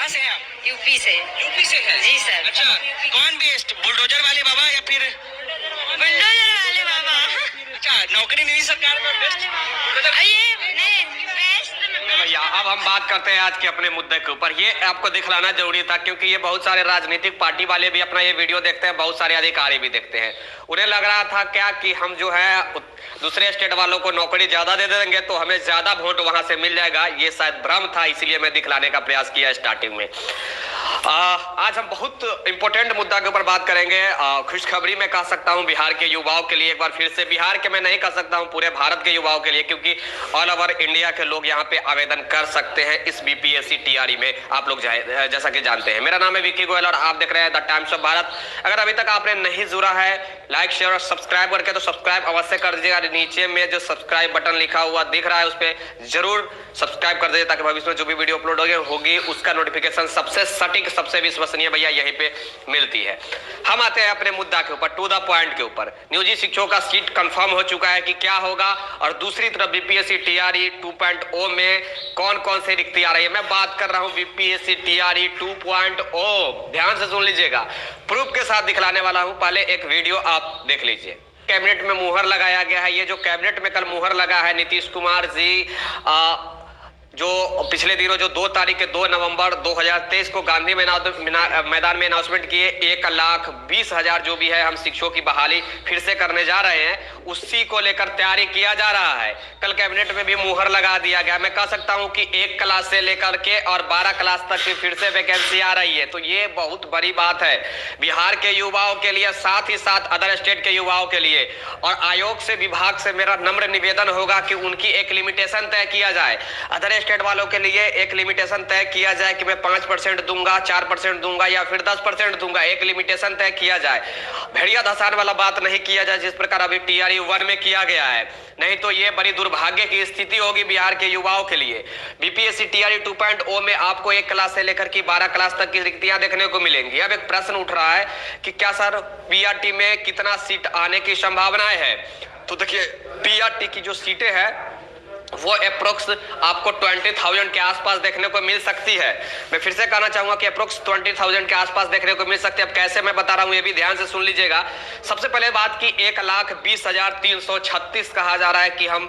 कहाँ से हैं आप? यूपी से। यूपी से है जी सर। अच्छा, कौन बेस्ट, बुलडोजर वाले बाबा या फिर बुलडोजर वाले बाबा? अच्छा, नौकरी नहीं सरकार में बेस्ट ये नहीं बेस्ट। भैया अब हम बात करते हैं आज के अपने मुद्दे के ऊपर। ये आपको दिखलाना जरूरी था क्योंकि ये बहुत सारे राजनीतिक पार्टी वाले भी अपना ये वीडियो देखते हैं, बहुत सारे अधिकारी भी देखते हैं। उन्हें लग रहा था क्या कि हम जो है दूसरे स्टेट वालों को नौकरी ज्यादा दे देंगे तो हमें ज्यादा वोट वहां से मिल जाएगा। ये शायद भ्रम था, इसलिए मैं दिखलाने का प्रयास किया स्टार्टिंग में। आज हम बहुत इंपॉर्टेंट मुद्दा के ऊपर बात करेंगे। खुशखबरी मैं कह सकता हूं बिहार के युवाओं के लिए, एक बार फिर से बिहार के मैं नहीं कह सकता हूं, पूरे भारत के युवाओं के लिए, क्योंकि ऑल ओवर इंडिया के लोग यहां पे आवेदन कर सकते हैं इस बीपीएससी टीआरई में। आप लोग जैसा कि जानते हैं, मेरा नाम है विक्की गोयल और आप देख रहे हैं द टाइम्स ऑफ भारत। अगर अभी तक आपने नहीं जुड़ा है लाइक शेयर और सब्सक्राइब करके तो सब्सक्राइब अवश्य कर दीजिएगा। नीचे में जो सब्सक्राइब बटन लिखा हुआ दिख रहा है उस पर जरूर सब्सक्राइब कर दीजिए ताकि भविष्य में जो भी वीडियो अपलोड होगी उसका नोटिफिकेशन सबसे सटीक, सबसे विश्वसनीय भैया यहीं पे मिलती है। हम आते हैं अपने मुद्दा के ऊपर, टू द पॉइंट के ऊपर। नियोजित शिक्षकों का सीट कंफर्म हो चुका है कि क्या होगा, और दूसरी तरफ बीपीएससी टीआरई 2.0 में कौन कौन से रिक्ति आ रही है। मैं बात कर रहा हूं बीपीएससी टीआरई 2.0, ध्यान से सुन लीजिएगा, प्रूफ के साथ दिखलाने वाला हूं। पहले एक वीडियो आप देख लीजिए। कैबिनेट में मुहर लगाया गया है। ये जो कैबिनेट में कल मुहर लगा है नीतीश कुमार जी, जो पिछले दिनों जो 2 तारीख के 2 नवंबर 2023 को गांधी मैदान में अनाउंसमेंट किए 1,20,000 जो भी है हम शिक्षकों की बहाली फिर से करने जा रहे हैं, उसी को लेकर तैयारी किया जा रहा है। कल कैबिनेट में भी मुहर लगा दिया गया। मैं कह सकता हूं कि 1 क्लास से लेकर के और 12 क्लास तक की फिर से वैकेंसी आ रही है, तो ये बहुत बड़ी बात है बिहार के युवाओं के लिए, साथ ही साथ अदर स्टेट के युवाओं के लिए। और आयोग से, विभाग से मेरा नम्र निवेदन होगा कि उनकी एक लिमिटेशन तय किया जाए। अदर स्टेट वालों के लिए एक लिमिटेशन तय किया जाए कि मैं 5% दूंगा, 4% दूंगा या फिर 10% दूंगा, एक लिमिटेशन तय किया जाए। भेड़िया धसान वाला बात नहीं किया जाए जिस प्रकार अभी टीआरई 1 में किया गया है, नहीं तो ये बड़ी दुर्भाग्य की स्थिति होगी बिहार के युवाओं के लिए। बीपीएससी टीआरई 2.0 में आपको 1 क्लास से लेकर के 12 क्लास तक की रिक्तियां देखने को मिलेंगी। अब एक प्रश्न उठ रहा है कि क्या सर पीआरटी में कितना सीट आने की संभावनाएं है? तो देखिए पीआरटी की जो सीटें हैं वो अप्रोक्स आपको 20,000 के आसपास देखने को मिल सकती है। मैं फिर से कहना चाहूंगा कि अप्रोक्स 20,000 के आसपास देखने को मिल सकती है। अब कैसे मैं बता रहा हूं ये भी ध्यान से सुन लीजिएगा। सबसे पहले बात की 1,20,336 कहा जा रहा है कि हम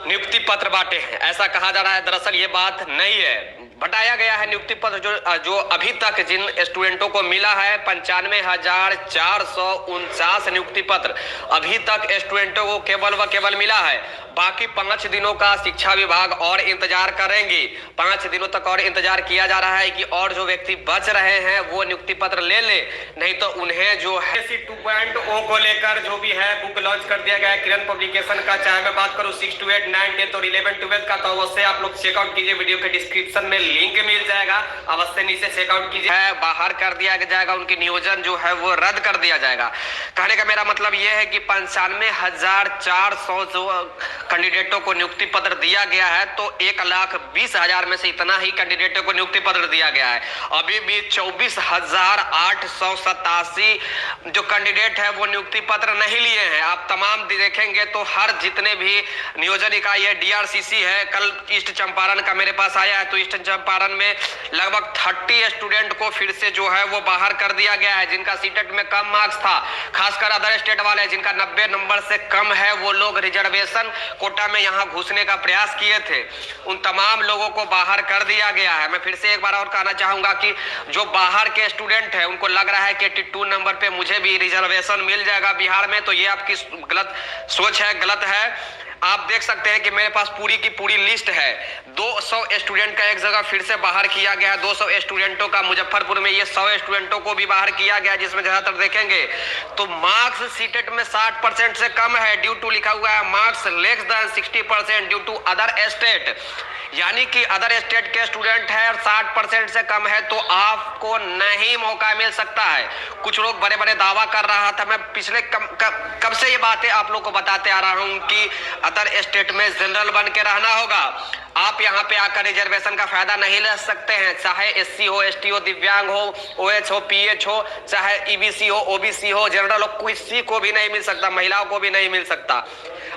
नियुक्ति पत्र बांटे हैं, ऐसा कहा जा रहा है। दरअसल ये बात नहीं है, बटाया गया है नियुक्ति पत्र जो अभी तक जिन स्टूडेंटों को मिला है 95,449 नियुक्ति पत्र अभी तक स्टूडेंटों को केवल व केवल मिला है। बाकी 5 दिनों का शिक्षा विभाग और इंतजार करेंगे। 5 दिनों तक और इंतजार किया जा रहा है कि और जो व्यक्ति बच रहे हैं वो नियुक्ति पत्र ले ले, नहीं तो उन्हें जो है 2.0 को लेकर जो भी है बुक लॉन्च कर दिया गया है किरण पब्लिकेशन का। चाहे मैं बात करूं 6 to 8, 9, 10 और 11, 12 का, तो अवश्य आप लोग चेकआउट कीजिए। वीडियो के डिस्क्रिप्शन में लिंक मिल जाएगा, अवश्य नीचे चेकआउट कीजिए। बाहर कर दिया जाएगा, उनकी नियोजन जो है वो रद्द कर दिया जाएगा। कहने का मेरा मतलब यह है कि 95,400 जो कैंडिडेटों को नियुक्ति पत्र दिया गया है, तो 1,20,000 में से इतना ही कैंडिडेटों को नियुक्ति पत्र दिया गया है। अभी भी 24,887 जो कैंडिडेट है वो नियुक्ति पत्र नहीं लिए हैं। आप तमाम देखेंगे तो हर जितने भी नियोजन इकाई है, डीआरसीसी है, कल ईस्ट चंपारण का मेरे पास आया है, तो ईस्ट चंपारण में लगभग 30 स्टूडेंट को फिर से जो है वो बाहर कर दिया गया है जिनका सीटेट में कम मार्क्स था। खासकर अदर स्टेट वाले जिनका 90 नंबर से कम है, वो लोग रिजर्वेशन कोटा में यहां घुसने का प्रयास किए थे, उन तमाम लोगों को बाहर कर दिया गया है। मैं फिर से एक बार और कहना चाहूंगा कि जो बाहर के स्टूडेंट है उनको लग रहा है कि 82 नंबर पे मुझे भी रिजर्वेशन मिल जाएगा बिहार में, तो ये आपकी गलत सोच है, गलत है। आप देख सकते हैं कि मेरे पास पूरी की पूरी लिस्ट है। 200 स्टूडेंट का एक जगह फिर से बाहर किया गया है। 200 स्टूडेंटों का मुजफ्फरपुर में, ये 100 स्टूडेंटों को भी बाहर किया गया, जिसमें ज्यादातर देखेंगे तो मार्क्स सीटेट में 60% से कम है। ड्यू टू लिखा हुआ है marks less than 60% due to other state, यानी कि अदर स्टेट के स्टूडेंट है और 60% से कम है तो आपको नहीं मौका मिल सकता है। कुछ लोग बड़े बड़े दावा कर रहा था, मैं पिछले कब से ये बातें आप लोग को बताते आ रहा हूं कि अदर स्टेट में जनरल बन के रहना होगा। आप यहाँ पे आकर रिजर्वेशन का फायदा नहीं ले सकते हैं, चाहे एससी हो, एसटी हो, दिव्यांग हो, ओएच हो, पीएच हो, चाहे ईबीसी हो, ओबीसी हो, जनरल हो, किसी को भी नहीं मिल सकता, महिलाओं को भी नहीं मिल सकता।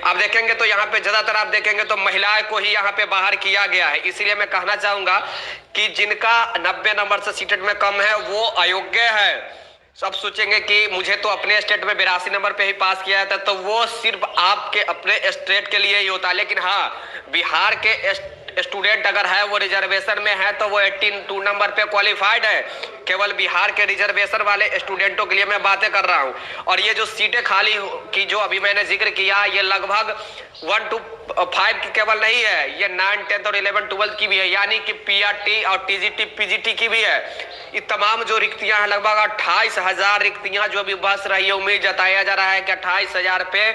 आप देखेंगे तो यहाँ पे ज्यादातर आप देखेंगे तो महिलाएं को ही यहाँ पे बाहर किया गया है। इसीलिए मैं कहना चाहूंगा कि जिनका 90 नंबर से सीटेट में कम है वो अयोग्य है। सब सोचेंगे कि मुझे तो अपने स्टेट में 82 नंबर पे ही पास किया था, तो वो सिर्फ आपके अपने स्टेट के लिए ही होता है। लेकिन हाँ, बिहार के स्टूडेंट अगर है वो रिजर्वेशन में है तो वो 82 नंबर पे क्वालिफाइड है। केवल बिहार के रिजर्वेशन वाले स्टूडेंटों के लिए मैं बातें कर रहा हूं। और ये जो सीटें खाली की जो अभी मैंने जिक्र किया, ये लगभग 1 to 5 की केवल नहीं है, ये 9, 10 और 11, 12 की भी है, यानी कि पीआरटी और टीजीटी, पीजीटी की भी है। ये तमाम जो रिक्तियां हैं, लगभग 28,000 रिक्तियां जो अभी बस रही है। उम्मीद जताया जा रहा है कि 28,000 पे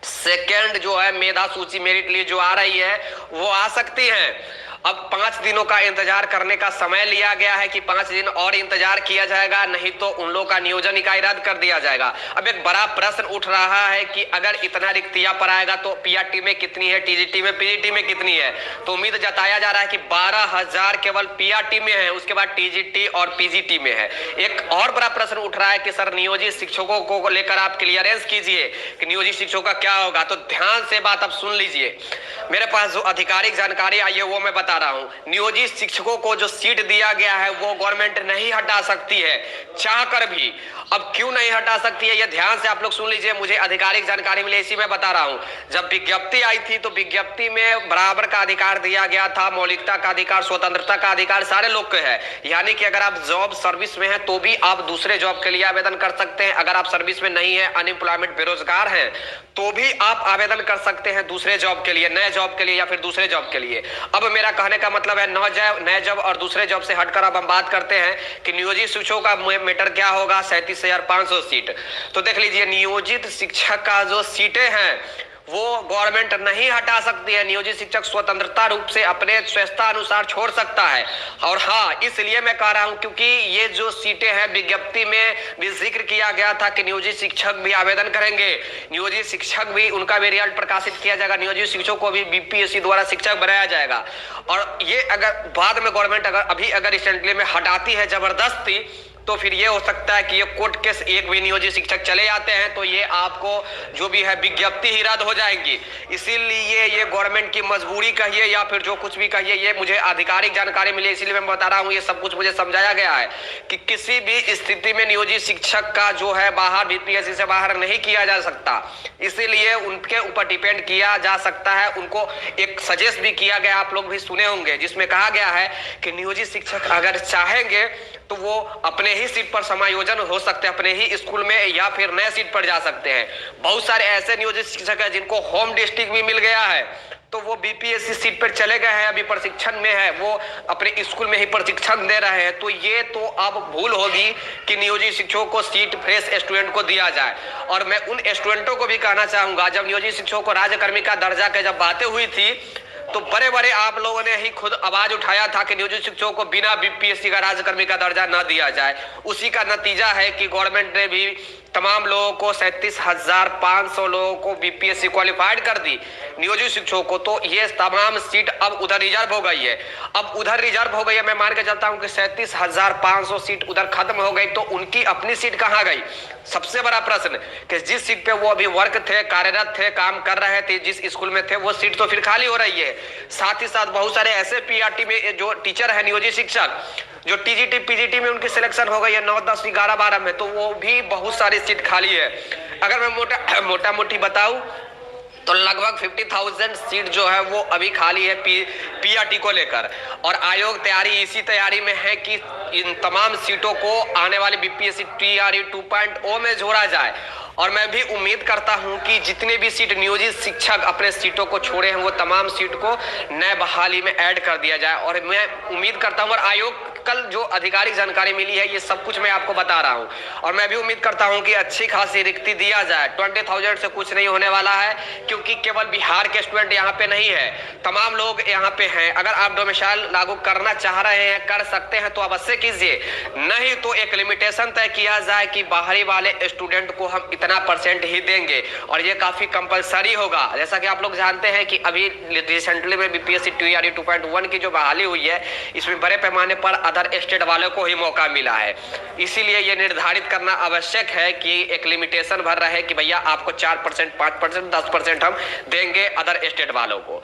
सेकेंड जो है मेधा सूची मेरिट लिए जो आ रही है वो आ सकती है। अब 5 दिनों का इंतजार करने का समय लिया गया है कि 5 दिन और इंतजार किया जाएगा, नहीं तो उन लोगों का नियोजन इकाई रद्द कर दिया जाएगा। अब एक बड़ा प्रश्न उठ रहा है कि अगर इतना रिक्तियां पर आएगा तो पीआरटी में कितनी है, टीजीटी में, पीजीटी में कितनी है। तो उम्मीद जताया जा रहा है कि 12,000 केवल पीआरटी में है, उसके बाद टीजीटी और पीजीटी में है। एक और बड़ा प्रश्न उठ रहा है कि सर नियोजित शिक्षकों को लेकर आप क्लियरेंस कीजिए कि नियोजित शिक्षकों का क्या होगा। तो ध्यान से बात आप सुन लीजिए, मेरे पास जो आधिकारिक जानकारी आई है वो मैं बता रहा हूं। नियोजित शिक्षकों को जो सीट दिया गया है वो गवर्नमेंट नहीं हटा सकती है, चाहकर भी। अब क्यों नहीं हटा सकती है, ये ध्यान से आप लोग सुन लीजिए, मुझे आधिकारिक जानकारी मिली, इसी में बता रहा हूं। जब विज्ञप्ति आई थी तो विज्ञप्ति में बराबर का अधिकार दिया गया था, मौलिकता का अधिकार, स्वतंत्रता का अधिकार सारे लोग को है। यानी कि अगर आप जॉब सर्विस में हैं तो भी आप दूसरे जॉब के लिए आवेदन कर सकते हैं। अगर आप सर्विस में नहीं है, अनएम्प्लॉयमेंट, बेरोजगार हैं, तो भी आप आवेदन कर सकते हैं दूसरे जॉब के लिए, नए जॉब के लिए या फिर दूसरे जॉब के लिए। अब मेरा कहने का मतलब है नए जॉब और दूसरे जॉब से हटकर अब हम बात करते हैं कि नियोजित शिक्षकों का मैटर क्या होगा। 37,500 सीट। तो देख लीजिए, नियोजित शिक्षक का जो सीटें हैं वो गवर्नमेंट नहीं हटा सकती है। नियोजित शिक्षक स्वतंत्रता रूप से अपने स्वेच्छा अनुसार छोड़ सकता है। और हाँ, इसलिए मैं कह रहा हूं क्योंकि ये जो सीटें हैं विज्ञप्ति में भी जिक्र किया गया था कि नियोजित शिक्षक भी आवेदन करेंगे, नियोजित शिक्षक भी उनका भी रिजल्ट प्रकाशित किया जाएगा, नियोजित शिक्षकों को भी बीपीएससी द्वारा शिक्षक बनाया जाएगा। और ये अगर बाद में गवर्नमेंट अगर रिसेंटली में हटाती है जबरदस्ती, तो फिर ये हो सकता है कि ये कोर्ट केस एक भी नियोजित शिक्षक चले जाते हैं तो ये आपको जो भी है विज्ञप्ति ही रद्द हो जाएगी। इसीलिए ये गवर्नमेंट की मजबूरी कहिए या फिर जो कुछ भी कहिए, ये मुझे आधिकारिक जानकारी मिली, इसीलिए मैं बता रहा हूँ। ये सब कुछ मुझे समझाया गया है कि किसी भी स्थिति में नियोजित शिक्षक का जो है बाहर बीपीएससी से बाहर नहीं किया जा सकता। इसीलिए उनके ऊपर डिपेंड किया जा सकता है। उनको एक सजेस्ट भी किया गया, आप लोग भी सुने होंगे, जिसमें कहा गया है कि नियोजित शिक्षक अगर चाहेंगे तो वो अपने ही सीट पर समायोजन हो सकते हैं, अपने ही स्कूल में या फिर नए सीट पर जा सकते हैं। बहुत सारे ऐसे नियोजित शिक्षक हैं जिनको होम डिस्ट्रिक्ट भी मिल गया है, तो वो बीपीएससी सीट पर चले गए हैं, अभी प्रशिक्षण में है, वो अपने स्कूल में ही प्रशिक्षण दे रहे हैं। तो ये तो अब भूल होगी कि नियोजित शिक्षकों को सीट फ्रेश स्टूडेंट को दिया जाए। और मैं उन स्टूडेंटों को भी कहना चाहूंगा, जब नियोजित शिक्षकों को राज्यकर्मी का दर्जा के जब बातें हुई थी तो बड़े बड़े आप लोगों ने ही खुद आवाज उठाया था कि नियोजित शिक्षकों को बिना बीपीएससी का राज्यकर्मी का दर्जा न दिया जाए। उसी का नतीजा है कि गवर्नमेंट ने भी तमाम लोगों को 37,500 लोगों को बीपीएससी क्वालिफाइड कर दी, नियोजित शिक्षकों को। तो ये तमाम सीट अब उधर रिजर्व हो गई है। अब उधर रिजर्व हो गई है, मैं मान के चलता हूं कि 37,500 सीट उधर खत्म हो गई, तो उनकी अपनी सीट कहां गई? सबसे बड़ा प्रश्न कि जिस सीट पे वो अभी वर्क थे, कार्यरत थे, काम कर रहे थे, जिस स्कूल में थे, वो सीट तो फिर खाली हो रही है। साथ ही साथ बहुत सारे ऐसे पीआरटी में जो टीचर है, नियोजित शिक्षक, जो टीजीटी पीजीटी में उनकी सिलेक्शन हो गई है 9, 10, 11, 12 में, तो वो भी बहुत सारी सीट खाली है। अगर मैं मोटा मोटी बताऊं तो लगभग 50,000 सीट जो है वो अभी खाली है पीआरटी को लेकर। और आयोग इसी तैयारी में है कि इन तमाम सीटों को आने वाली बीपीएससी टीआरई 2.0 में जोड़ा जाए। और मैं भी उम्मीद करता हूं कि जितने भी सीट नियोजित शिक्षक अपने सीटों को छोड़े हैं वो तमाम सीट को नए बहाली में ऐड कर दिया जाए। और मैं उम्मीद करता हूं और आयोग कल जो आधिकारिक जानकारी मिली है ये सब कुछ मैं आपको बता रहा हूँ। और मैं भी उम्मीद करता हूँ कि अच्छी खासी रिक्ति दिया जाए। 20,000 से कुछ नहीं होने वाला है, क्योंकि केवल बिहार के स्टूडेंट यहाँ पे नहीं है, तमाम लोग यहाँ पे हैं। अगर आप डोमिसाइल लागू करना चाह रहे हैं, कर सकते हैं तो अवश्य कीजिए, नहीं तो एक लिमिटेशन तय किया जाए कि बाहरी वाले स्टूडेंट को हम इतना % ही देंगे, और ये काफी कंपलसरी होगा। जैसा कि आप लोग जानते हैं कि अभी रिसेंटली में बीपीएससी टीआरई 2.1 की जो बहाली हुई है, इसमें बड़े पैमाने पर अदर स्टेट वालों को ही मौका मिला है। इसीलिए ये निर्धारित करना आवश्यक है कि एक लिमिटेशन भर रहे कि भैया आपको 4%, 5%, 10% हम देंगे अदर स्टेट वालों को।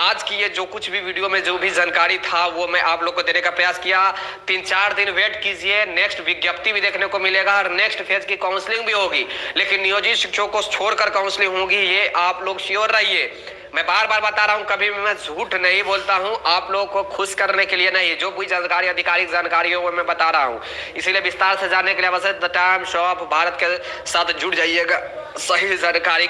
आज की ये जो कुछ भी वीडियो में जो भी जानकारी था वो मैं आप लोग को देने का प्रयास किया। 3-4 दिन वेट कीजिए, नेक्स्ट विज्ञप्ति भी देखने को मिलेगा और नेक्स्ट फेज की काउंसलिंग भी होगी, लेकिन नियोजित शिक्षकों को छोड़कर काउंसलिंग होगी, ये आप लोग श्योर रहिए। मैं बार बार बता रहा हूं, कभी भी मैं झूठ नहीं बोलता हूं, आप लोगों को खुश करने के लिए नहीं, जो भी जानकारी आधिकारिक जानकारी हो वो मैं बता रहा हूं। इसीलिए विस्तार से जानने के लिए अवश्य द टाइम्स ऑफ भारत के साथ जुड़ जाइएगा सही जानकारी